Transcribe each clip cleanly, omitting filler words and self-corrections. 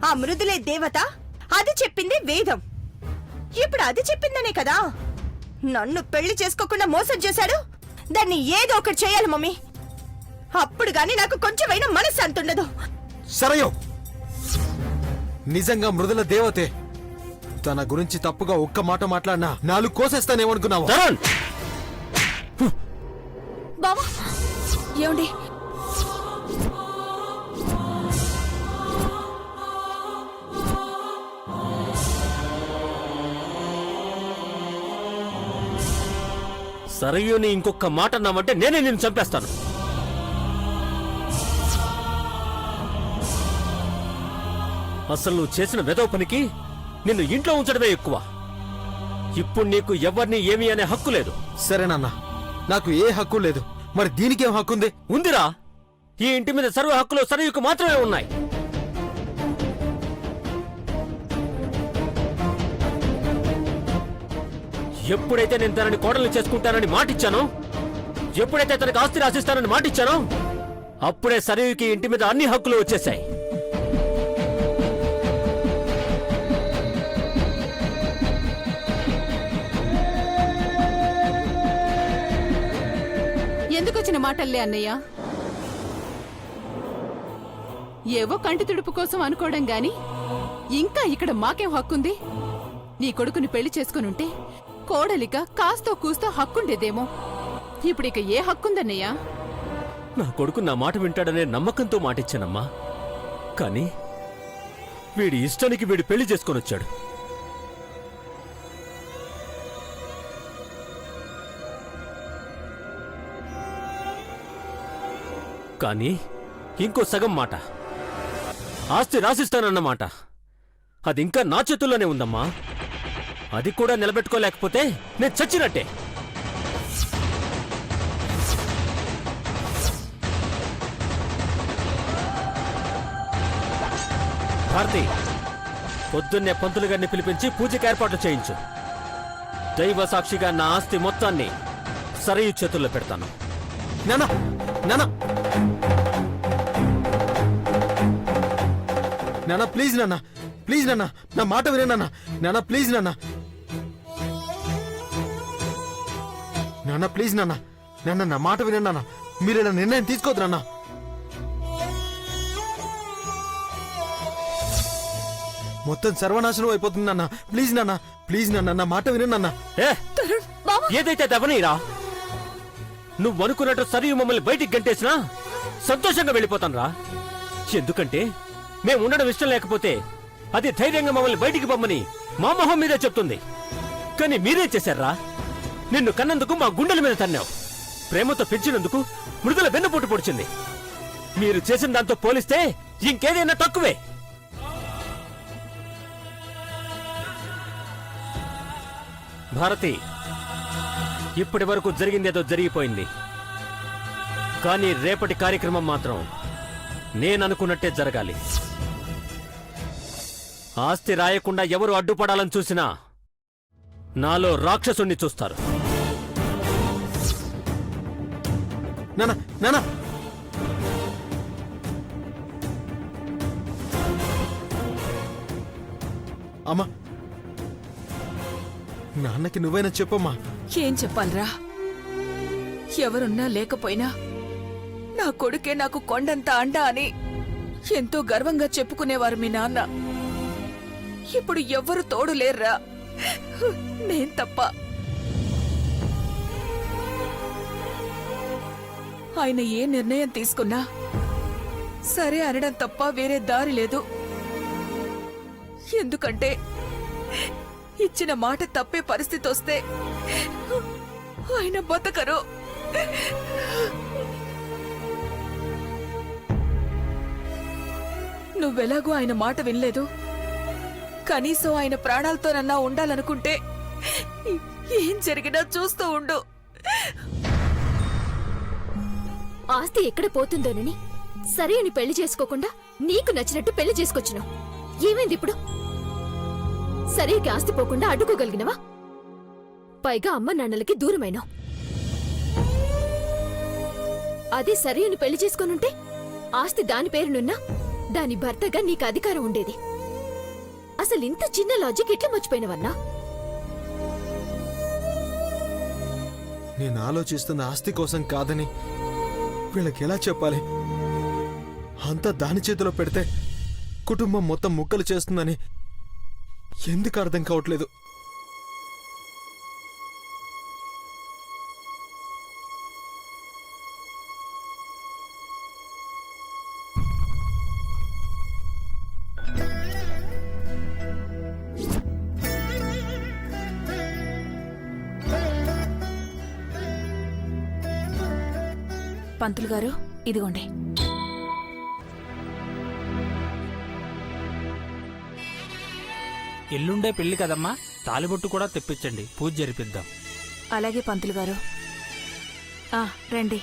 ఆ మృదులే దేవత, అది చెప్పింది వేదం. ఇప్పుడు అది చెప్పిందనే కదా నన్ను పెళ్లి చేసుకోకుండా మోసం చేశాడు. దాన్ని ఏదో ఒకటి చేయాలి మమ్మీ. అప్పుడు గాని నాకు కొంచెమైనా మనశ్శాంతి ఉండదు. సరయో, నిజంగా మృదుల దేవతే. తన గురించి తప్పుగా ఒక్క మాట మాట్లాడినా 4 కోసేస్తానేమనుకున్నావు? బావా ఏమండి? సరయుని ఇంకొక మాట అన్నామంటే నేనే నిన్ను చంపేస్తాను. అసలు నువ్వు చేసిన వెధవ పనికి నిన్ను ఇంట్లో ఉంచడమే ఎక్కువ. ఇప్పుడు నీకు ఎవరిని ఏమీ అనే హక్కు లేదు. సరేనన్నా, నాకు ఏ హక్కు లేదు. మరి దీనికేం హక్కుంది? ఉందిరా, ఈ ఇంటి మీద సర్వ హక్కులు సరయుకు మాత్రమే ఉన్నాయి. ఎప్పుడైతే నేను తనని కోడలు చేసుకుంటానని మాటిచ్చానో, ఎప్పుడైతే తనకు ఆస్తి రాసిస్తానని మాటిచ్చానో, అప్పుడే సరయుకి ఇంటి మీద అన్ని హక్కులు వచ్చేశాయి. ఎందుకొచ్చిన మాటల్లే అన్నయ్య? ఏవో కంటి తుడుపు కోసం అనుకోవడం గాని ఇంకా ఇక్కడ మాకేం హక్కుంది? నీ కొడుకుని పెళ్లి చేసుకునుంటే కోడలిక కాస్తో కూస్తో హక్కుండేదేమో. ఇప్పుడిక ఏ హక్కుందన్నయ్యా? నా కొడుకు నా మాట వింటాడనే నమ్మకంతో మాటిచ్చానమ్మా. కానీ వీడి ఇష్టానికి వీడు పెళ్లి చేసుకొనొచ్చాడు. కానీ ఇంకో సగం మాట, ఆస్తి రాసిస్తానన్నమాట, అది ఇంకా నా చేతుల్లోనే ఉందమ్మా. అది కూడా నిలబెట్టుకోలేకపోతే నేను చచ్చినట్టే. భారతి, పొద్దున్నే పంతులు గారిని పిలిపించి పూజకి ఏర్పాట్లు చేయించు. దైవ సాక్షిగా నా ఆస్తి మొత్తాన్ని సరయు చేతుల్లో పెడతాను. నానా నానా నానా ప్లీజ్ నాన్న, ప్లీజ్ నాన్న, నా మాట వినేనా నాన్న, ప్లీజ్ నాన్న, నాన్న ప్లీజ్ నాన్న, నాన్న నా మాట వినేనా, మీరు ఇలా నిర్ణయం తీసుకోవద్దు నాన్న. మొత్తం సర్వనాశనం అయిపోతుంది నాన్న, ప్లీజ్ నాన్న, ప్లీజ్ నాన్న, నా మాట వినేనా. ఏదైతే దవనీరా, నువ్వు అనుకున్నట్టు సరియు మమ్మల్ని బయటికి గంటేసినా సంతోషంగా వెళ్ళిపోతాను రా. ఎందుకంటే మేము ఉండడం ఇష్టం లేకపోతే అది ధైర్యంగా మమ్మల్ని బయటికి పొమ్మని మా మొహం మీదే చెప్తుంది. కానీ మీరే చేశారా? నిన్ను కన్నందుకు మా గుండెల మీద తన్నావు, ప్రేమతో పెంచినందుకు మృదుల వెన్నుపోటు పొడిచింది. మీరు చేసిన దాంతో పోలిస్తే ఇంకేదైనా తక్కువే. భారతి, ఇప్పటి వరకు జరిగిందేదో జరిగిపోయింది. కానీ రేపటి కార్యక్రమం మాత్రం నేననుకున్నట్టే జరగాలి. ఆస్తి రాయకుండా ఎవరు అడ్డుపడాలని చూసినా నాలో రాక్షసుణ్ణి చూస్తారు. నానా నానా అమ్మా, నాన్నకి నువ్వైనా చెప్పమ్మా. ఏం చెప్పాలరా? ఎవరున్నా లేకపోయినా నా కొడుకే నాకు కొండంత అండ అని ఎంతో గర్వంగా చెప్పుకునేవారు మీ నాన్న. ఇప్పుడు ఎవ్వరు తోడు లేర్రా, నేను తప్ప. ఆయన ఏ నిర్ణయం తీసుకున్నా సరే అనడం తప్ప వేరే దారి లేదు. ఎందుకంటే ఇచ్చిన మాట తప్పే పరిస్థితి వస్తే ఆయన బతకరు. నువ్వెలాగూ ఆయన మాట వినలేదు. కనీసం ఆయన ప్రాణాలతోనన్నా ఉండాలనుకుంటే ఏం జరిగినా చూస్తూ ఉండు. ఆస్తి ఎక్కడ పోతుందోనని సరైన పెళ్లి చేసుకోకుండా నీకు నచ్చినట్టు పెళ్లి చేసుకొచ్చినావు. ఏమైంది ఇప్పుడు? సరైన ఆస్తి పోకుండా అడ్డుకోగలిగినవా? పైగా అమ్మ నాన్నలకి దూరమైనావు. అదే సరైన పెళ్లి చేసుకొనుంటే ఆస్తి దాని పేరునున్నా దాని భర్తగా నీకు అధికారం ఉండేది. అసలు ఇంత చిన్న లాజిక్ ఎట్లా మర్చిపోయినవన్నా? నేను ఆలోచిస్తున్న ఆస్తి కోసం కాదని వీళ్ళకి ఎలా చెప్పాలి? అంతా దాని చేతిలో పెడితే కుటుంబం మొత్తం ముక్కలు చేస్తుందని ఎందుకు అర్థం కావట్లేదు? పంతులు గారు, ఇదిగోండి. ఎల్లుండే పెళ్లి కదమ్మా, తాలిబొట్టు కూడా తెప్పించండి, పూజ జరిపిద్దాం. అలాగే పంతులు గారు. రండి.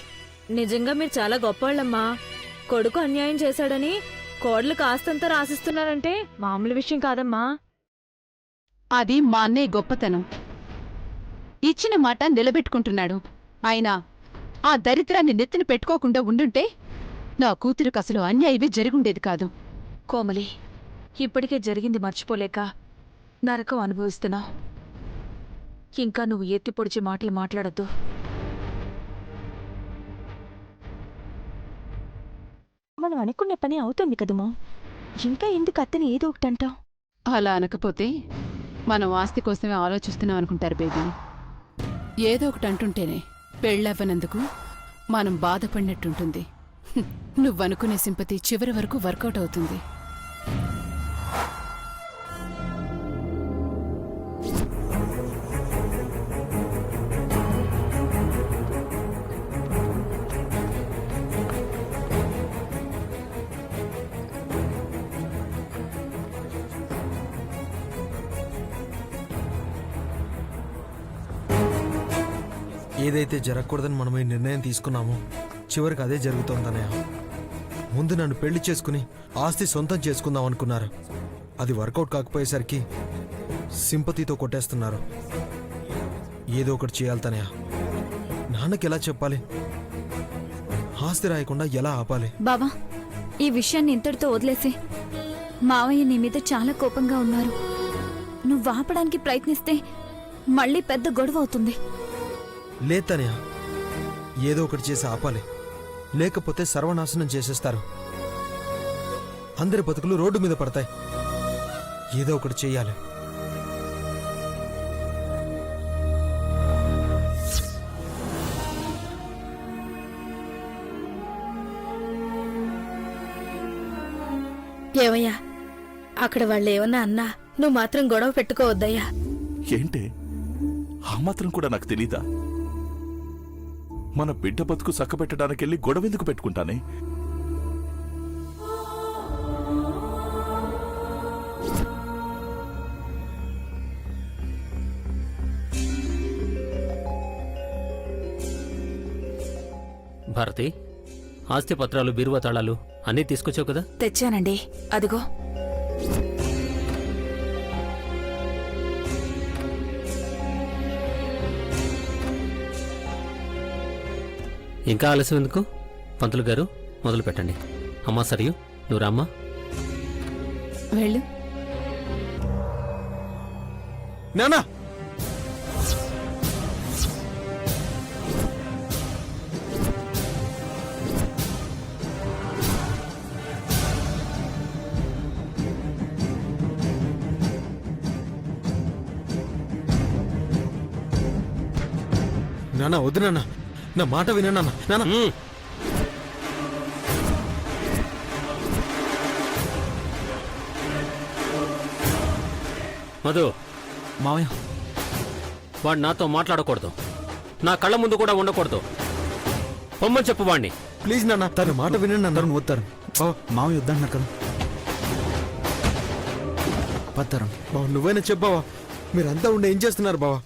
నిజంగా మీరు చాలా గొప్పవాళ్ళమ్మా. కొడుకు అన్యాయం చేశాడని కోడలు కాస్తంత రాసిస్తున్నారంటే మామూలు విషయం కాదమ్మా. అది మా అన్నయ్య గొప్పతనం. ఇచ్చిన మాట నిలబెట్టుకుంటున్నాడు. అయినా ఆ దరిద్రాన్ని నెత్తిన పెట్టుకోకుండా ఉండుంటే నా కూతురుకు అసలు అన్యాయమే జరుగుండేది కాదు. కోమలి, ఇప్పటికే జరిగింది మర్చిపోలేక నరకం అనుభవిస్తున్నావు. ఇంకా నువ్వు ఎత్తి పొడిచి మాటలు మాట్లాడద్దు. మనం అనుకున్న పని అవుతుంది కదమ్మా, ఇంకా ఎందుకు అత్తని ఏదో ఒకటి అంటావు? అలా అనకపోతే మనం ఆస్తి కోసమే ఆలోచిస్తున్నాం అనుకుంటారు బేబీ. ఏదో ఒకటి అంటుంటేనే పెళ్ళవ్వనందుకు మనం బాధపడినట్టుంటుంది. నువ్వనుకునే సింపతి చివరి వరకు వర్కౌట్ అవుతుంది. ఏదైతే జరగకూడదని మనం ఈ నిర్ణయం తీసుకున్నామో చివరికి అదే జరుగుతోందన్నయ్య. ముందు నన్ను పెళ్లి చేసుకుని ఆస్తి సొంతం చేసుకుందాం అనుకున్నారు. అది వర్కౌట్ కాకపోయేసరికి సింపతితో కొట్టేస్తున్నారు. ఏదో ఒకటి చేయాలి తనయ్య. నాన్నకి ఎలా చెప్పాలి? ఆస్తి రాయకుండా ఎలా ఆపాలి? బావా, ఈ విషయాన్ని ఇంతటితో వదిలేసి. మావయ్య నీ మీద చాలా కోపంగా ఉన్నారు. నువ్వు ఆపడానికి ప్రయత్నిస్తే మళ్ళీ పెద్ద గొడవ అవుతుంది. లేదు తనయ్య, ఏదో ఒకటి చేసి ఆపాలి. లేకపోతే సర్వనాశనం చేసేస్తారు. అందరి బతుకులు రోడ్డు మీద పడతాయి. ఏదో ఒకటి చెయ్యాలి. ఏవయ్యా, అక్కడ వాళ్ళు ఏమన్నా అన్నా నువ్వు మాత్రం గొడవ పెట్టుకోవద్దయ్యా. ఏంటే ఆ మాత్రం కూడా నాకు తెలీదా? మన బిడ్డ బతుకు చక్కబెట్టడానికెళ్ళి గొడవెందుకు పెట్టుకుంటానే? భారతి, ఆస్తి పత్రాలు, బీరువా తాళాలు అన్నీ తీసుకొచ్చావు కదా? తెచ్చానండి, అదిగో. ఇంకా ఆలస్యం ఎందుకు? పంతులు గారు మొదలు పెట్టండి. అమ్మా సరియు, నువ్వు రామ్మా. వెళ్ళు. నానా, నానా వద్దు నాన్న, నా మాట వినండి నాన్న. నాన్న మధు, మావయ్య, వాడు నాతో మాట్లాడకూడదు, నా కళ్ళ ముందు కూడా ఉండకూడదు. పొమ్మని చెప్పు వాణ్ణి. ప్లీజ్ నాన్న, తన మాట వినండి. అందరూ వస్తారు. మావయ్య వద్దన్నారు కదా. పత్తారం బావ, నువ్వైనా చెప్పావా? మీరంతా ఉండి ఏం చేస్తున్నారు బావా?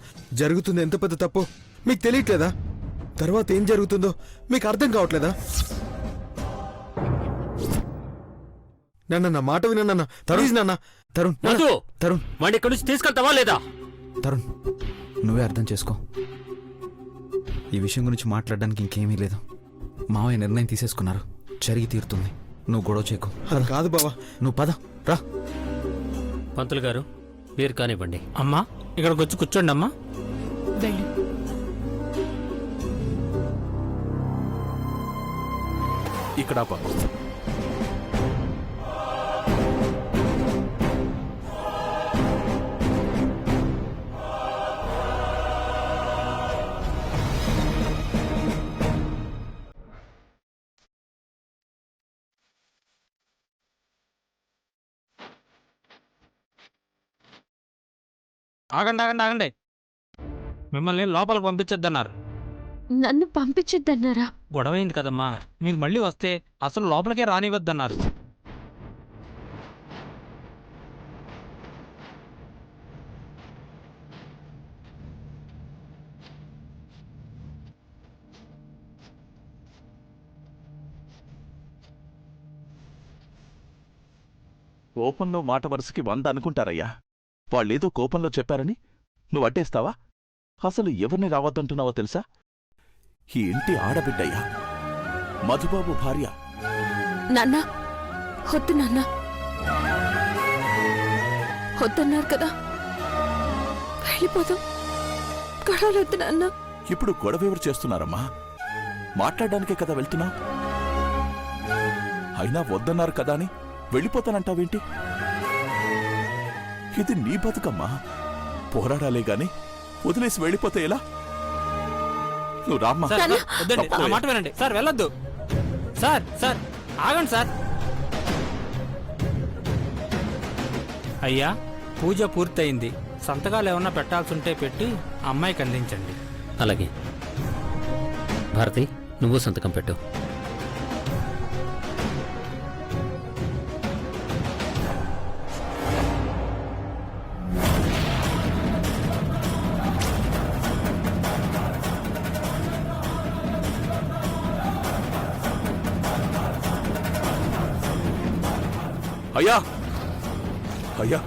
జరుగుతుంది ఎంత పెద్ద తప్పు మీకు తెలియట్లేదా? తర్వాత ఏం జరుగుతుందో మీకు అర్థం కావట్లేదా? నాన్న, నా మాట వినన్న. తరుణ్ నాన్న, తరుణ్, మధు, తరుణ్, వాడిని ఇక్కడి నుంచి తీసుకెళ్తావా లేదా? తరుణ్, నువ్వే అర్థం చేసుకో. ఈ విషయం గురించి మాట్లాడడానికి ఇంకేమీ లేదు. మావయ్య నిర్ణయం తీసేసుకున్నారు, జరిగి తీరుతుంది. నువ్వు గొడవ చేయకు. అది కాదు బావా. నువ్వు పద రా. పంతులు గారు మీరు కానివ్వండి. అమ్మా ఇక్కడికి వచ్చి కూర్చోండి అమ్మా. వెళ్ళు. ఇక్కడ ఆపు. ఆగండి ఆగండి ఆగండి, మిమ్మల్ని లోపలికి పంపించొద్దన్నారు. నన్ను పంపించొద్దన్నారా? గొడవ అయింది కదమ్మా, మీకు మళ్ళీ వస్తే అసలు లోపలికే రానివద్దన్నారు. కోపంలో మాట వరుసకి 100 అనుకుంటారయ్యా. వాళ్ళేదో కోపంలో చెప్పారని నువ్వు అడ్డేస్తావా? అసలు ఎవరిని రావద్దంటున్నావో తెలుసా? ఈ ఇంటి ఆడబిడ్డయ్యా, మధుబాబు భార్య. నాన్న వద్దు, నాన్న వద్దన్నారు కదా, వెళ్ళిపోదాం. గొడవలొద్దు నాన్న. ఇప్పుడు గొడవ ఎవరు చేస్తున్నారమ్మా? మాట్లాడడానికే కదా వెళ్తున్నా. అయినా వద్దన్నారు కదా అని వెళ్ళిపోతానంటావేంటి? ఇది నీ బతుకమ్మా, పోరాడాలే గాని వదిలేసి వెళ్ళిపోతే ఎలా? నువ్వు రామ్మా. సార్, వద్దండి, నా మాట వినండి సార్, వెళ్ళొద్దు సార్. సార్ ఆగండి సార్. అయ్యా పూజ పూర్తయింది, సంతకాలు ఏమన్నా పెట్టాల్సి పెట్టి అమ్మాయికి అందించండి. అలాగే. భారతి నువ్వు సంతకం పెట్టు. అయ్యా అయ్యా,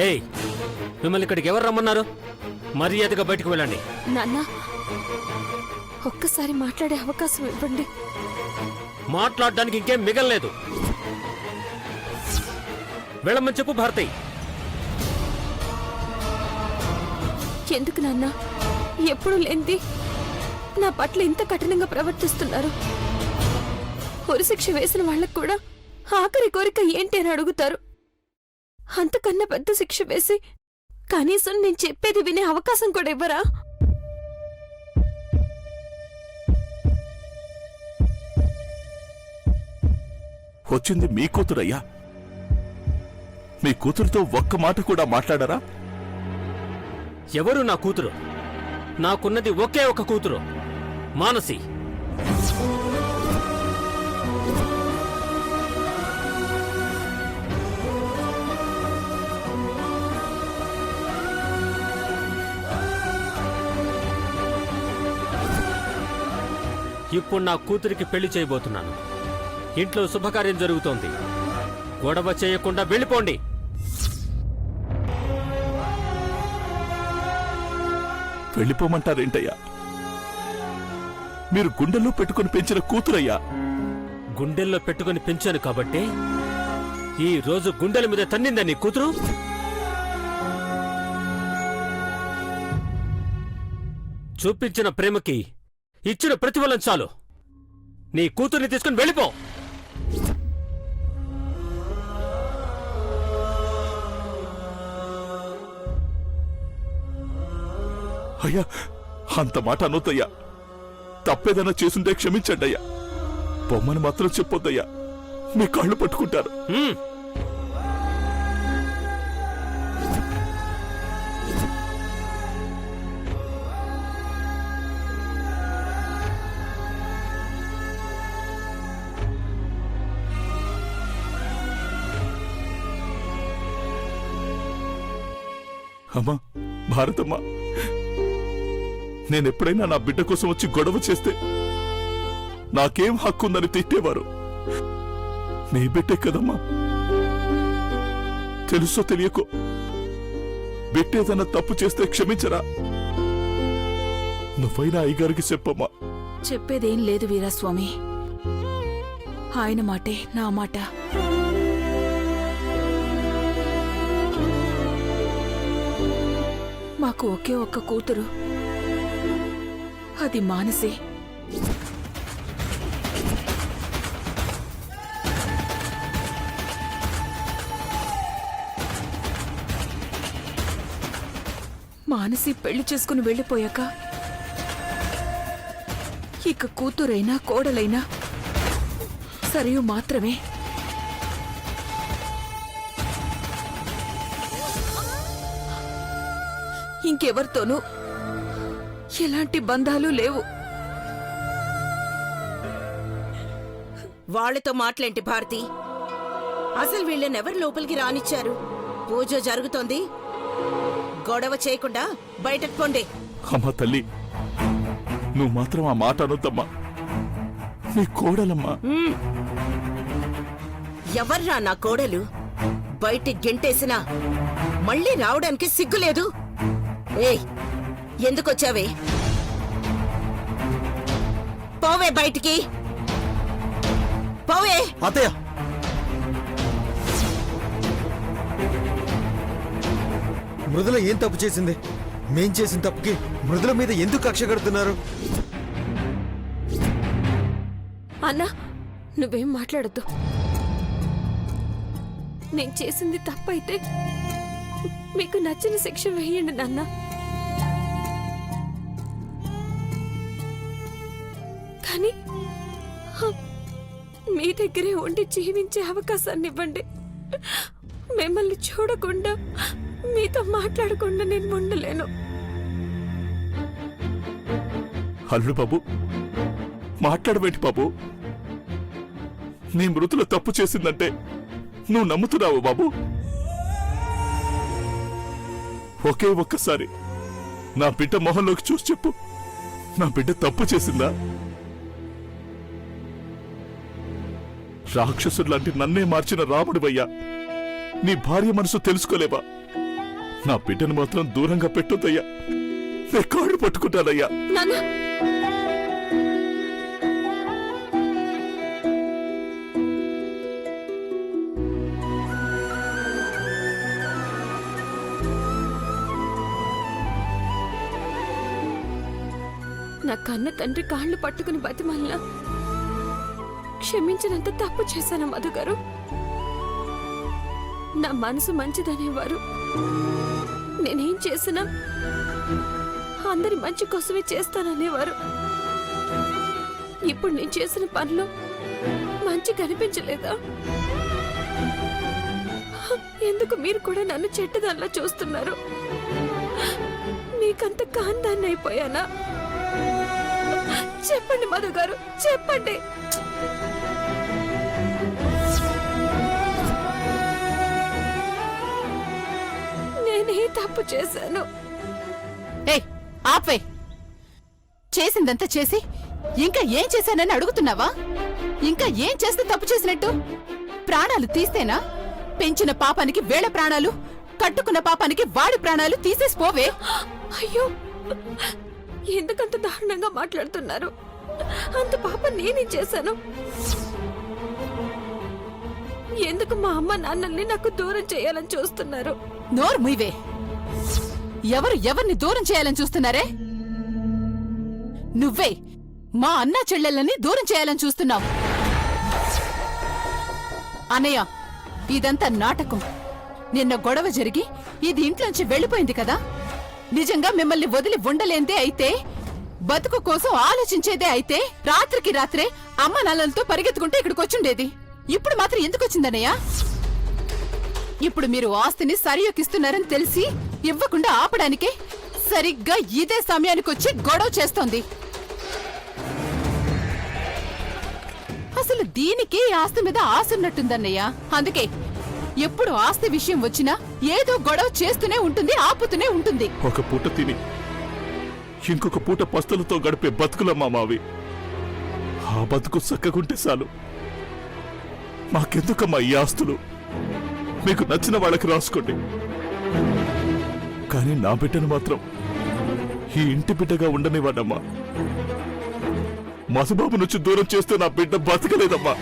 ఏయ్, మిమ్మల్ని ఇక్కడికి ఎవరు రమ్మన్నారు? మర్యాదగా బయటకు వెళ్ళండి. నాన్న ఒక్కసారి మాట్లాడే అవకాశం ఇవ్వండి. మాట్లాడడానికి ఇంకేం మిగలలేదు. వెళ్ళమని చెప్పు భారతి. ఎందుకు నాన్న ఎప్పుడు లేంది నా పట్ల ఇంత కఠినంగా ప్రవర్తిస్తున్నారు? ఉరిశిక్ష వేసిన వాళ్ళకు కూడా ఆఖరి కోరిక ఏంటి అని అడుగుతారు. అంతకన్నా పెద్ద శిక్ష వేసి కనీసం నేను చెప్పేది వినే అవకాశం కూడా ఇవ్వరా? వచ్చింది మీ కూతురయ్యా. మీ కూతురుతో ఒక్క మాట కూడా మాట్లాడరా? ఎవరు నా కూతురు? నాకున్నది ఒకే ఒక కూతురు, మానసి. ఇప్పుడు నా కూతురికి పెళ్లి చేయబోతున్నాను. ఇంట్లో శుభకార్యం జరుగుతోంది. గొడవ చేయకుండా వెళ్ళిపోండి. వెళ్ళిపోమంటారేంటయ్యా? మీరు గుండెల్లో పెట్టుకుని పెంచిన కూతురయ్యా. గుండెల్లో పెట్టుకుని పెంచాను కాబట్టి ఈ రోజు గుండెల మీద తన్నిందా నీ కూతురు? చూపించిన ప్రేమకి ఇచ్చిన ప్రతిఫలం చాలు. నీ కూతుర్ని తీసుకుని వెళ్ళిపో. అయ్యా, అంత మాట అనొద్దయ్యా. తప్పేదన్నా చేసుంటే క్షమించండి అయ్యా. బొమ్మను మాత్రం చెప్పొద్దయ్యా, మీ కాళ్ళు పట్టుకుంటారు. అమ్మా భారతమ్మా, నేనెప్పుడైనా నా బిడ్డ కోసం వచ్చి గొడవ చేస్తే నాకేం హక్కుందని తిట్టేవారు. నీ బిడ్డే కదమ్మా. తెలుసో తెలియకో బిడ్డేదన్నా తప్పు చేస్తే క్షమించరా? నువ్వైనా అయ్యగారికి చెప్పమ్మా. చెప్పేదేం లేదు వీరాస్వామి. ఆయన మాటే నా మాట. మాకు ఒకే ఒక్క కూతురు, అది మానసే. మానసి పెళ్లి చేసుకుని వెళ్ళిపోయాక ఇక కూతురైనా కోడలైనా సరియు మాత్రమే. ఇంకెవరితోనూ ఎలాంటి బంధాలు లేవు. వాళ్ళతో మాటలేంటి భారతి? అసలు వీళ్ళనెవరు లోపలికి రానిచ్చారు? పూజ జరుగుతోంది, గొడవ చేయకుండా బయటకు పోండి. అమ్మా తల్లి, నువ్వు మాత్రం ఆ మాట అనొద్దమ్మా. నీ కోడలమ్మా. ఎవర్రా నా కోడలు? బయటికి గెంటేసినా మళ్ళీ రావడానికి సిగ్గులేదు. ఏయ్, ఎందుకొచ్చావే? పోవే బయటికి, పోవే. అత్తయ్య, మృదుల ఏం తప్పు చేసింది? మేం చేసిన తప్పుకి మృదుల మీద ఎందుకు కక్ష కడుతున్నారు? అన్నా, నువ్వేం మాట్లాడద్దు. నేను చేసింది తప్పైతే మీకు నచ్చిన శిక్ష వేయండి నాన్న. కానీ మీ దగ్గరే ఉండి జీవించే అవకాశాన్ని ఇవ్వండి. మిమ్మల్ని చూడకుండా, మీతో మాట్లాడకుండా నేను ఉండలేను. అల్లు బాబు, మాట్లాడబెట్టి బాబు. నీ మృతుల తప్పు చేసిందంటే నువ్వు నమ్ముతున్నావు బాబు? ఒకే ఒక్కసారి నా బిడ్డ మొహంలోకి చూసి చెప్పు, నా బిడ్డ తప్పు చేసిందా? రాక్షసుడు లాంటి నన్నే మార్చిన రాముడివయ్యా, నీ భార్య మనసు తెలుసుకోలేవా? నా బిడ్డను మాత్రం దూరంగా పెట్టొద్దయ్యా. నే కాళ్ళు పట్టుకుంటానయ్యా. నా కన్న తండ్రి కాళ్ళు పట్టుకుని బతిమల్లా క్షమించినంత తప్పు చేశాను మధు గారు. నా మనసు మంచిదనేవారు. నేనేం చేసినా అందరి మంచి కోసమే చేస్తాననేవారు. ఇప్పుడు నేను చేసిన పనిలో మంచి కనిపించలేదా? ఎందుకు మీరు కూడా నన్ను చెడ్డదానిలా చూస్తున్నారు? మీకంత కాందాన్ని అయిపోయానా? చెప్పండి మధు గారు, చెప్పండి. నేనే తప్పు చేశాను. ఆపే. చేసిందంతా చేసి ఇంకా ఏం చేశానని అడుగుతున్నావా? ఇంకా ఏం చేస్తే తప్పు చేసినట్టు? ప్రాణాలు తీస్తేనా? పెంచిన పాపానికి వేళ ప్రాణాలు, కట్టుకున్న పాపానికి వాడి ప్రాణాలు తీసేసిపోవే. అయ్యో, ఎందుకంత దారుణంగా మాట్లాడుతున్నారు? అంత పాపం నేనేం చేశాను? ఎందుకు మా అమ్మ నాన్నల్ని నాకు దూరం చేయాలని చూస్తున్నారు? నోరు ముయ్వే. ఎవరు ఎవరిని దూరం చేయాలని చూస్తున్నారే? నువ్వే మా అన్నా చెల్లెళ్ళని దూరం చేయాలని చూస్తున్నావు. అన్నయ్య, ఇదంతా నాటకం. నిన్న గొడవ జరిగి ఇది ఇంట్లోంచి వెళ్ళిపోయింది కదా. నిజంగా మిమ్మల్ని వదిలి ఉండలేందే అయితే, బతుకు కోసం ఆలోచించేదే అయితే, రాత్రికి రాత్రే అమ్మ నాన్నలతో పరిగెత్తుకుంటే ఇక్కడికి వచ్చుండేది. ఇప్పుడు మాత్రం ఎందుకు వచ్చిందన్నయ్య? ఇప్పుడు మీరు ఆస్తిని సరియోకిస్తున్నారని తెలిసి ఇవ్వకుండా ఆపడానికే సరిగ్గా ఇదే సమయానికి వచ్చి గొడవ చేస్తోంది. అసలు దీనికి ఆస్తి మీద ఆశ ఉన్నట్టుందన్నయ్య. అందుకే ఎప్పుడు ఆస్తి విషయం వచ్చినా ఏదో గొడవ చేస్తూనే ఉంటుంది, ఆపుతూనే ఉంటుంది. ఒక పూట తిని ఇంకొక పూట పస్తులతో గడిపే బతుకులమ్మా మావి. ఆ బతుకు చక్కగుంటే చాలు. మాకెందుకమ్మా ఈ ఆస్తులు? మీకు నచ్చిన వాళ్ళకి రాసుకోండి. కానీ నా బిడ్డను మాత్రం ఈ ఇంటి బిడ్డగా ఉండనివ్వడమ్మా. మధుబాబు నుంచి దూరం చేస్తే నా బిడ్డ బతకలేదమ్మా.